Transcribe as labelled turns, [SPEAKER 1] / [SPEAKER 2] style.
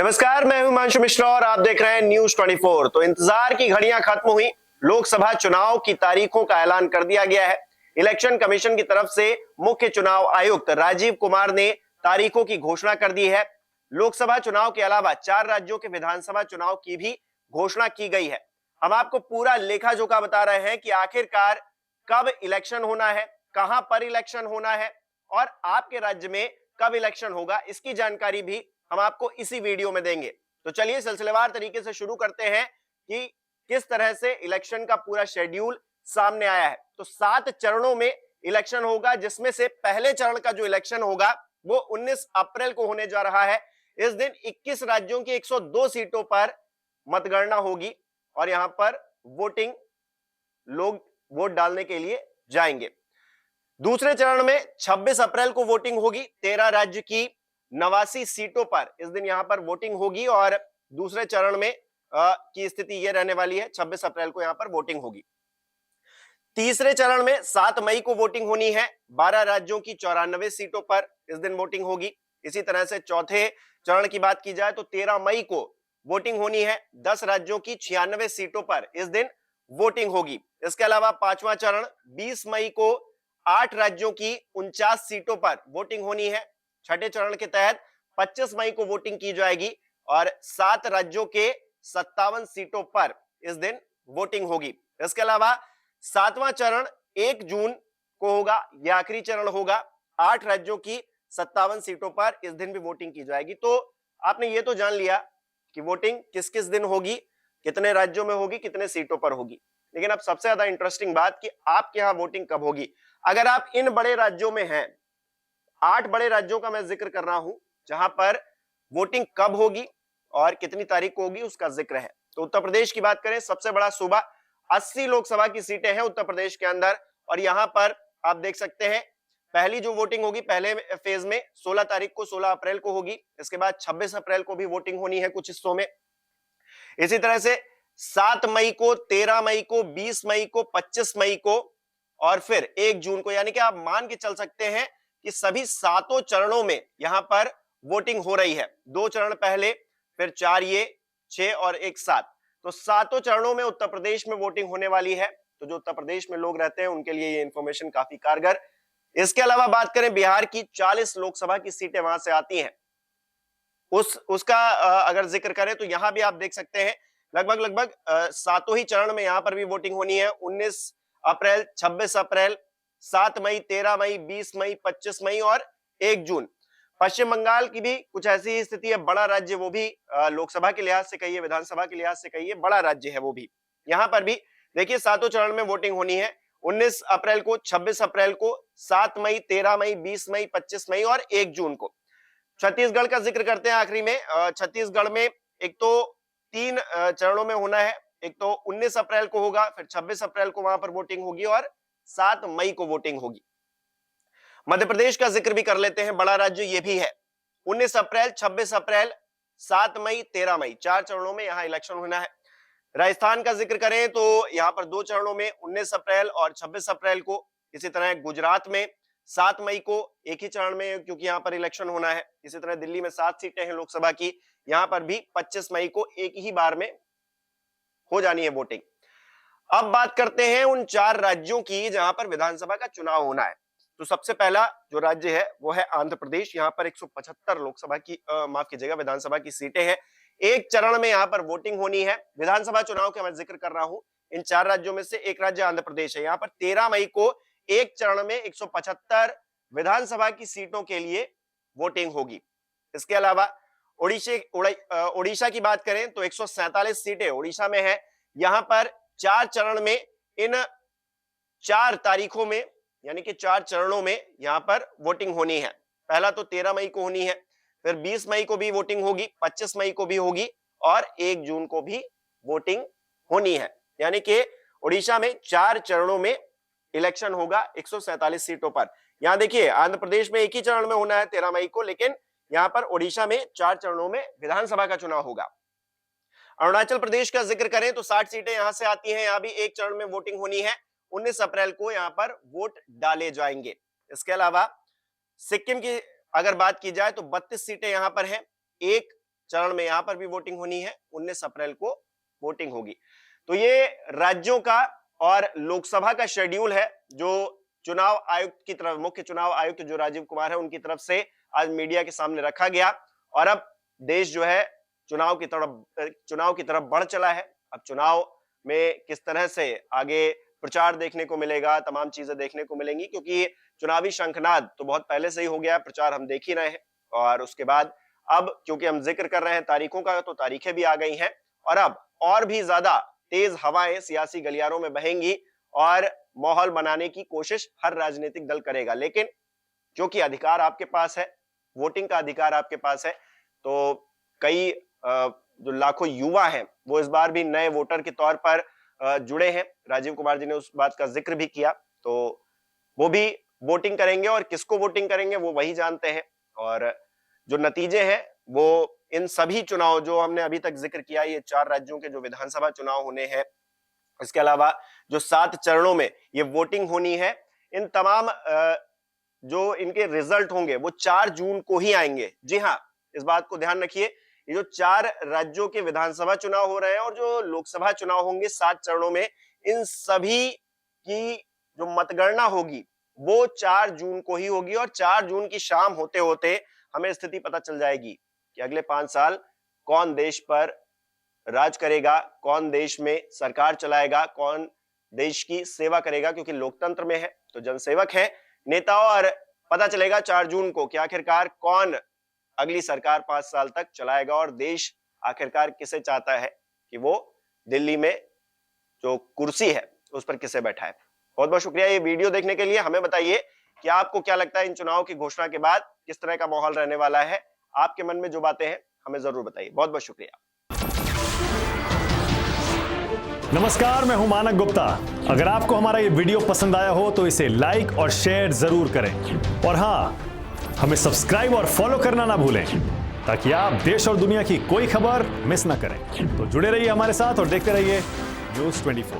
[SPEAKER 1] नमस्कार, मैं हूं हिमांशु मिश्रा और आप देख रहे हैं न्यूज 24। तो इंतजार की घड़ियां खत्म हुई। लोकसभा चुनाव की तारीखों का ऐलान कर दिया गया है। इलेक्शन कमीशन की तरफ से मुख्य चुनाव आयुक्त राजीव कुमार ने तारीखों की घोषणा कर दी है। लोकसभा चुनाव के अलावा 4 राज्यों के विधानसभा चुनाव की भी घोषणा की गई है। हम आपको पूरा लेखा जोखा बता रहे हैं कि आखिरकार कब इलेक्शन होना है, कहां पर इलेक्शन होना है और आपके राज्य में कब इलेक्शन होगा, इसकी जानकारी भी हम आपको इसी वीडियो में देंगे। तो चलिए सिलसिलेवार तरीके से शुरू करते हैं कि किस तरह से इलेक्शन का पूरा शेड्यूल सामने आया है। तो 7 चरणों में इलेक्शन होगा, जिसमें से पहले चरण का जो इलेक्शन होगा वो 19 अप्रैल को होने जा रहा है। इस दिन 21 राज्यों की 102 सीटों पर मतगणना होगी और यहां पर वोटिंग लोग वोट डालने के लिए जाएंगे। दूसरे चरण में 26 अप्रैल को वोटिंग होगी। 13 राज्य की 89 सीटों पर इस दिन यहां पर वोटिंग होगी और दूसरे चरण में की स्थिति यह रहने वाली है, 26 अप्रैल को यहां पर वोटिंग होगी। तीसरे चरण में 7 मई को वोटिंग होनी है। 12 राज्यों की 94 सीटों पर इस दिन वोटिंग होगी। इसी तरह से चौथे चरण की बात की जाए तो 13 मई को वोटिंग होनी है। 10 राज्यों की 96 सीटों पर इस दिन वोटिंग होगी। इसके अलावा पांचवा चरण 20 मई को 8 राज्यों की 49 सीटों पर वोटिंग होनी है। छठे चरण के तहत 25 मई को वोटिंग की जाएगी और 7 राज्यों के 57 सीटों पर इस दिन वोटिंग होगी। इसके अलावा 7वां चरण 1 जून को होगा, यह आखिरी चरण होगा। 8 राज्यों की 57 सीटों पर इस दिन भी वोटिंग की जाएगी। तो आपने ये तो जान लिया कि वोटिंग किस किस दिन होगी, कितने राज्यों में होगी, कितने सीटों पर होगी। लेकिन अब सबसे ज्यादा इंटरेस्टिंग बात कि आपके यहां वोटिंग कब होगी। अगर आप इन बड़े राज्यों में हैं, 8 बड़े राज्यों का मैं जिक्र कर रहा हूं जहां पर वोटिंग कब होगी और कितनी तारीख को होगी उसका जिक्र है। तो उत्तर प्रदेश की बात करें, सबसे बड़ा सूबा, 80 लोकसभा की सीटें हैं उत्तर प्रदेश के अंदर और यहां पर आप देख सकते हैं पहली जो वोटिंग होगी पहले फेज में 16 तारीख को, 16 अप्रैल को होगी। इसके बाद 26 अप्रैल को भी वोटिंग होनी है कुछ हिस्सों में। इसी तरह से 7 मई को, 13 मई को, 20 मई को, 25 मई को और फिर 1 जून को। यानी कि आप मान के चल सकते हैं कि सभी 7 चरणों में यहां पर वोटिंग हो रही है। 2 चरण पहले, फिर 4 ये, 6 और 1 7। तो 7 चरणों में उत्तर प्रदेश में वोटिंग होने वाली है। तो जो उत्तर प्रदेश में लोग रहते हैं उनके लिए ये इंफॉर्मेशन काफी कारगर। इसके अलावा बात करें बिहार की, 40 लोकसभा की सीटें वहां से आती हैं। उसका अगर जिक्र करें तो यहां भी आप देख सकते हैं लगभग 7 ही चरण में यहां पर भी वोटिंग होनी है। 19 अप्रैल, 26 अप्रैल, 7 मई, 13 मई, 20 मई, 25 मई और 1 जून। पश्चिम बंगाल की भी कुछ ऐसी ही स्थिति है। बड़ा राज्य वो भी, लोकसभा के लिहाज से कहिए, विधानसभा के लिहाज से कहिए, बड़ा राज्य है वो भी। यहां पर भी देखिए 7 चरण में वोटिंग होनी है। 19 अप्रैल को, 26 अप्रैल को, 7 मई, 13 मई, 20 मई, 25 मई और 1 जून को। छत्तीसगढ़ का जिक्र करते हैं आखिरी में। छत्तीसगढ़ में एक तो 3 चरणों में होना है। एक तो 19 अप्रैल को होगा, फिर 26 अप्रैल को वहां पर वोटिंग होगी और 7 मई को वोटिंग होगी। मध्य प्रदेश का जिक्र भी कर लेते हैं, बड़ा राज्य ये भी है। 19 अप्रैल, 26 अप्रैल, 7 मई, 13 मई, 4 चरणों में यहां इलेक्शन होना है। राजस्थान का जिक्र करें तो यहां पर 2 चरणों में, 19 अप्रैल और 26 अप्रैल को। इसी तरह गुजरात में 7 मई को एक ही चरण में, क्योंकि यहां पर इलेक्शन होना है। इसी तरह दिल्ली में 7 सीटें हैं लोकसभा की, यहां पर भी 25 मई को एक ही बार में हो जानी है वोटिंग। अब बात करते हैं उन 4 राज्यों की जहां पर विधानसभा का चुनाव होना है। तो सबसे पहला जो राज्य है वो है आंध्र प्रदेश। यहां पर 175 लोकसभा की माफ कीजिएगा, विधानसभा की सीटें हैं। एक चरण में यहां पर वोटिंग होनी है। विधानसभा चुनाव का मैं जिक्र कर रहा हूं। इन 4 राज्यों में से एक राज्य आंध्र प्रदेश है। यहां पर 13 मई को एक चरण में 175 विधानसभा की सीटों के लिए वोटिंग होगी। इसके अलावा उड़ीसा की बात करें तो 147 सीटें उड़ीसा में है। यहां पर 4 चरण में, इन 4 तारीखों में, यानी कि 4 चरणों में यहां पर वोटिंग होनी है। पहला तो 13 मई को होनी है, फिर 20 मई को भी वोटिंग होगी, 25 मई को भी होगी और 1 जून को भी वोटिंग होनी है। यानी कि उड़ीसा में 4 चरणों में इलेक्शन होगा 147 सीटों पर। यहां देखिए आंध्र प्रदेश में एक ही चरण में होना है 13 मई को, लेकिन यहां पर उड़ीसा में 4 चरणों में विधानसभा का चुनाव होगा। अरुणाचल प्रदेश का जिक्र करें तो 60 सीटें यहां से आती हैं। यहां भी एक चरण में वोटिंग होनी है। 19 अप्रैल को यहां पर वोट डाले जाएंगे। इसके अलावा सिक्किम की अगर बात की जाए तो 32 सीटें यहां पर हैं। एक चरण में यहां पर भी वोटिंग होनी है, 19 अप्रैल को वोटिंग होगी। तो ये राज्यों का और लोकसभा का शेड्यूल है जो चुनाव आयुक्त की तरफ, मुख्य चुनाव आयुक्त जो राजीव कुमार है उनकी तरफ से आज मीडिया के सामने रखा गया। और अब देश जो है चुनाव की तरफ बढ़ चला है। अब चुनाव में किस तरह से आगे प्रचार देखने को मिलेगा, तमाम चीजें देखने को मिलेंगी, क्योंकि चुनावी शंखनाद तो बहुत पहले से ही हो गया है, प्रचार हम देख ही रहे हैं। और उसके बाद अब क्योंकि हम जिक्र कर रहे हैं तारीखों का, तो तारीखें भी आ गई हैं और अब और भी ज्यादा तेज हवाएं सियासी गलियारों में बहेंगी और माहौल बनाने की कोशिश हर राजनीतिक दल करेगा। लेकिन क्योंकि अधिकार आपके पास है, वोटिंग का अधिकार आपके पास है, तो कई जो लाखों युवा हैं वो इस बार भी नए वोटर के तौर पर जुड़े हैं। राजीव कुमार जी ने उस बात का जिक्र भी किया, तो वो भी वोटिंग करेंगे और किसको वोटिंग करेंगे वो वही जानते हैं। और जो नतीजे हैं वो इन सभी चुनाव जो हमने अभी तक जिक्र किया, ये 4 राज्यों के जो विधानसभा चुनाव होने हैं, इसके अलावा जो 7 चरणों में ये वोटिंग होनी है, इन तमाम जो इनके रिजल्ट होंगे वो 4 जून को ही आएंगे। जी हाँ, इस बात को ध्यान रखिए, ये जो 4 राज्यों के विधानसभा चुनाव हो रहे हैं और जो लोकसभा चुनाव होंगे 7 चरणों में, इन सभी की जो मतगणना होगी वो 4 जून को ही होगी। और 4 जून की शाम होते होते हमें स्थिति पता चल जाएगी कि अगले 5 साल कौन देश पर राज करेगा, कौन देश में सरकार चलाएगा, कौन देश की सेवा करेगा। क्योंकि लोकतंत्र में है तो जनसेवक है नेता, और पता चलेगा 4 जून को कि आखिरकार कौन अगली सरकार 5 साल तक चलाएगा और देश आखिरकार किसे चाहता है कि वो दिल्ली में जो कुर्सी है उस पर किसे बैठाए। बहुत बहुत शुक्रिया ये वीडियो देखने के लिए। हमें बताइए कि आपको क्या लगता है इन चुनाव की घोषणा के बाद किस तरह का माहौल रहने वाला है। आपके मन में जो बातें हैं हमें जरूर बताइए। बहुत बहुत शुक्रिया।
[SPEAKER 2] नमस्कार, मैं हूं मानक गुप्ता। अगर आपको हमारा ये वीडियो पसंद आया हो तो इसे लाइक और शेयर जरूर करें, और हां, हमें सब्सक्राइब और फॉलो करना ना भूलें ताकि आप देश और दुनिया की कोई खबर मिस ना करें। तो जुड़े रहिए हमारे साथ और देखते रहिए News 24।